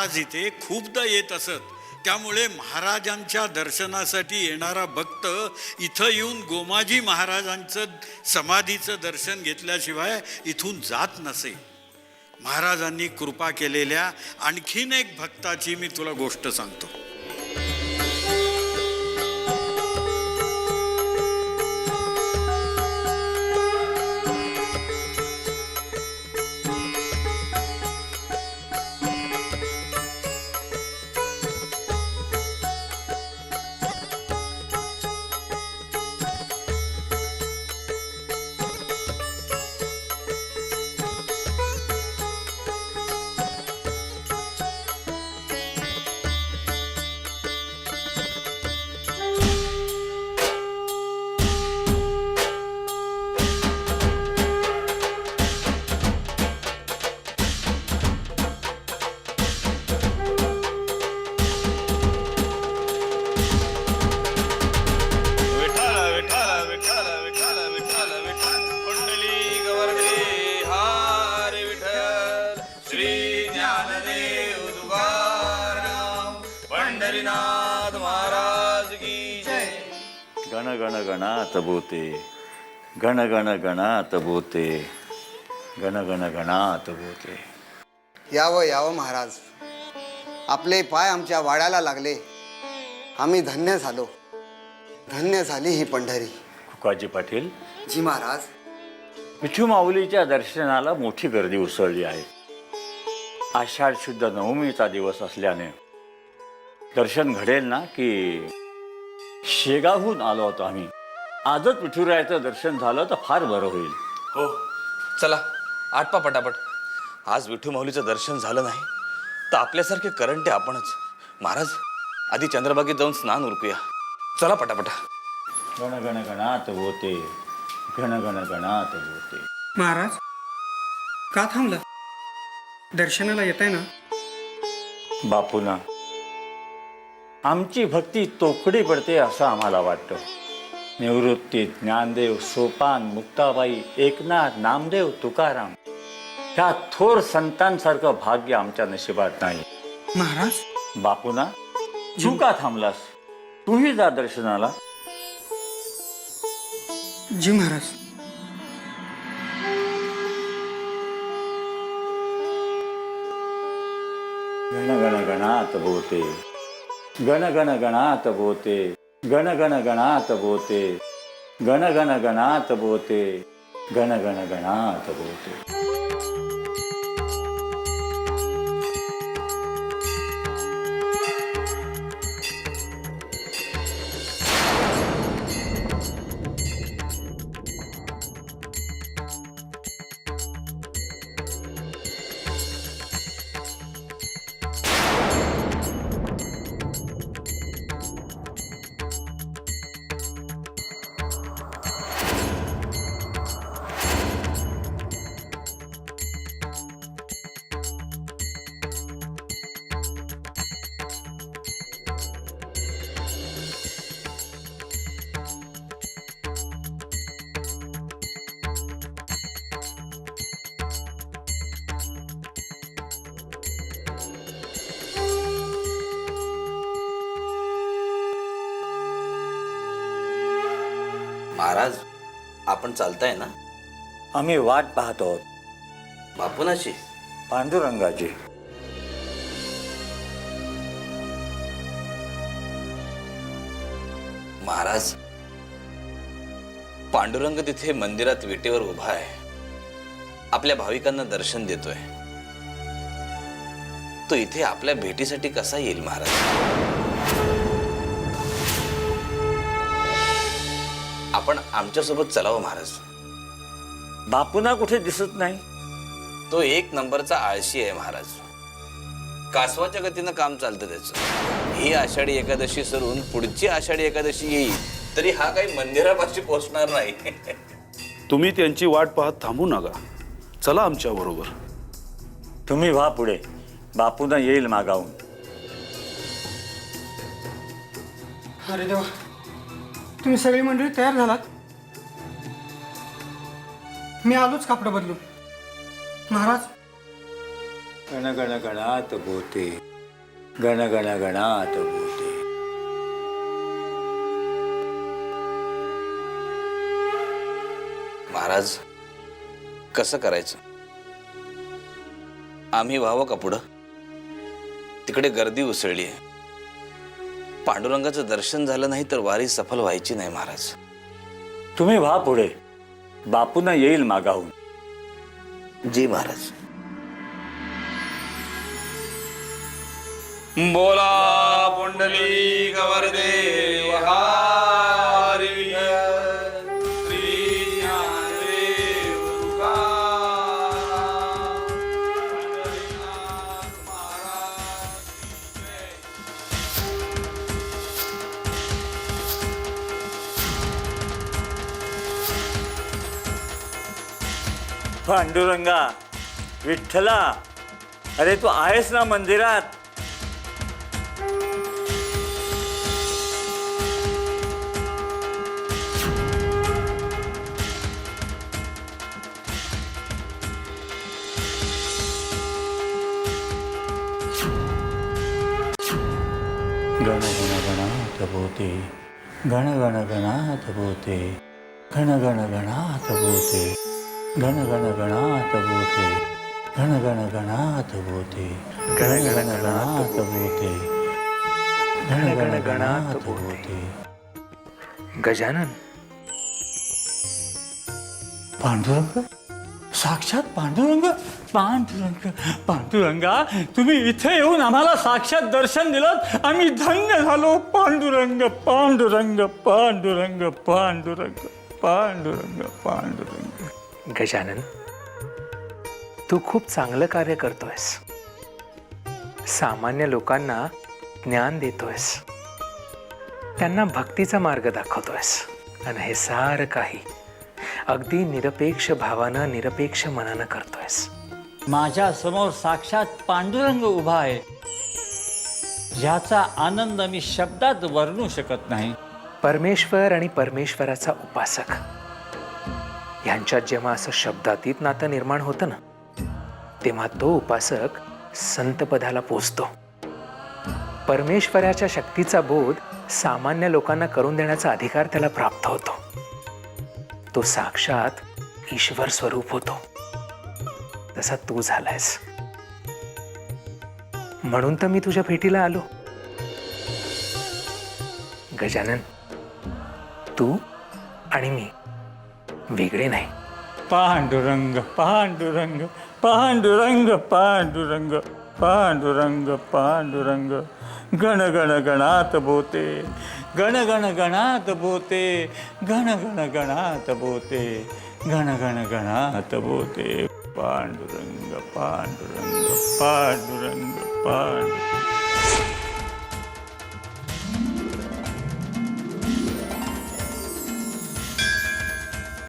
महाराज इथे खूपदा येत असत, त्यामुळे महाराजांच्या दर्शनासाठी येणारा भक्त इथं येऊन गोमाजी महाराजांचं समाधीचं दर्शन घेतल्याशिवाय इथून जात नसे. महाराजांनी कृपा केलेल्या आणखीन एक भक्ताची मी तुला गोष्ट सांगतो. गण गण गणात बोते, गण गण गणात बोते, गण गण गणात बोते. यावं यावं महाराज, आपले पाय आमच्या वाड्याला लागले. आम्ही धन्य झालो. धन्य झाली ही पंढरी. कुकाजी पाटील, जी महाराज. विठू माऊलीच्या दर्शनाला मोठी गर्दी उसळली आहे. आषाढ शुद्ध नवमीचा दिवस असल्याने दर्शन घडेल ना की शेगावहून आलो होतो आम्ही. आजच विठुरायाचं दर्शन झालं तर फार बरं होईल. हो चला आटपा पटापट. आज विठू माऊलीचं दर्शन झालं नाही तर आपल्यासारखे करंटे आपणच. महाराज आधी चंद्रबागेत जाऊन स्नान उरकूया. चला पटापटा. गण गण गणात बोते, गण गण गणात बोते. महाराज का थांबला? दर्शनाला येत आहे ना? बापूना, आमची भक्ती तोकडी पडते असं आम्हाला वाटतं. निवृत्ती, ज्ञानदेव, सोपान, मुक्ताबाई, एकनाथ, नामदेव, तुकाराम ह्या थोर संतांसारखं भाग्य आमच्या नशिबात नाही. महाराज बापूना, तू का थांबलास? तूही जा दर्शनाला. जी महाराज. गण गण गणात बोते, गण गण गणात बोते, गण गण गणात बोते, गण गण गणात बोते, गण गण गणात बोते. महाराज आपण चालताय ना? आम्ही वाट पाहत आहोत. बापूनाची? पांडुरंगाची. महाराज पांडुरंग तिथे मंदिरात विटेवर उभा आहे. आपल्या भाविकांना दर्शन देतोय. तो इथे आपल्या भेटीसाठी कसा येईल महाराज? आपण आमच्यासोबत चलावं महाराज. बापूना कुठे दिसत नाही. तो एक नंबरचा आळशी आहे महाराज. कासवाच्या गतीनं काम चालतं त्याचं. ही आषाढी एकादशी सरून पुढची आषाढी एकादशी येईल तरी हा काही मंदिरापाशी पोहोचणार नाही. तुम्ही त्यांची वाट पाहत थांबू नका. चला आमच्या बरोबर. तुम्ही व्हा पुढे. बापूना येईल मागावून. अरे देवा, तुम्ही सगळी मंडळी तयार झालात? मी आलोच कापड बदलून. महाराज गण गण गणात बोते, गण गण गणात भूते. महाराज कसं करायचं? आम्ही व्हावं का पुढं? तिकडे गर्दी उसळली आहे. पांडुरंगाचं दर्शन झालं नाही तर वारी सफल व्हायची नाही महाराज. तुम्ही व्हा पुढे, बापूंना येईल मागाहून. जी महाराज. बोला पुंडली गवर्दे वहारी श्री ज्ञानदेव तुकाराम पंढरीनाथ महाराज की जय. पांडुरंगा, विठ्ठला, अरे तू आहेस ना मंदिरात? गण गण गणात भूते, गण गण गणात भूते, गण गण गणात भूते, गण गण गणात भूते, गण गण गणात भूते, गण गण गणात भूते, गण गण गणात भूते. गजानन, पांडुरंग, साक्षात पांडुरंग. पांडुरंग, पांडुरंगा, तुम्ही इथे येऊन आम्हाला साक्षात दर्शन दिलं, आम्ही धन्य झालो. पांडुरंग, पांडुरंग, पांडुरंग, पांडुरंग, पांडुरंग, पांडुरंग. गजानन, तू खूप चांगलं कार्य करतोयस. सामान्य लोकांना ज्ञान देतोयस, त्यांना भक्तीचा मार्ग दाखवतोयस, आणि हे सारं काही अगदी निरपेक्ष भावानं, निरपेक्ष मनानं करतोयस. माझ्या समोर साक्षात पांडुरंग उभा आहे, ज्याचा आनंद मी शब्दात वर्णू शकत नाही. परमेश्वर आणि परमेश्वराचा उपासक यांच्यात जेव्हा असं शब्दातीत नातं निर्माण होतं ना, तेव्हा तो उपासक संतपदाला पोचतो. परमेश्वराच्या शक्तीचा बोध सामान्य लोकांना करून देण्याचा अधिकार त्याला प्राप्त होतो. तो साक्षात ईश्वर स्वरूप होतो, तसा तू झालायस. म्हणून तर मी तुझ्या भेटीला आलो. गजानन, तू आणि मी वेगळे नाही. पांडुरंग, पांडुरंग, पांडुरंग, पांडुरंग, पांडुरंग, पांडुरंग. गण गण गणात भूते, गण गण गणात भूते, गण गण गणात भूते, गण गण गणात भूते. पांडुरंग, पांडुरंग, पांडुरंग, पांडुरंग.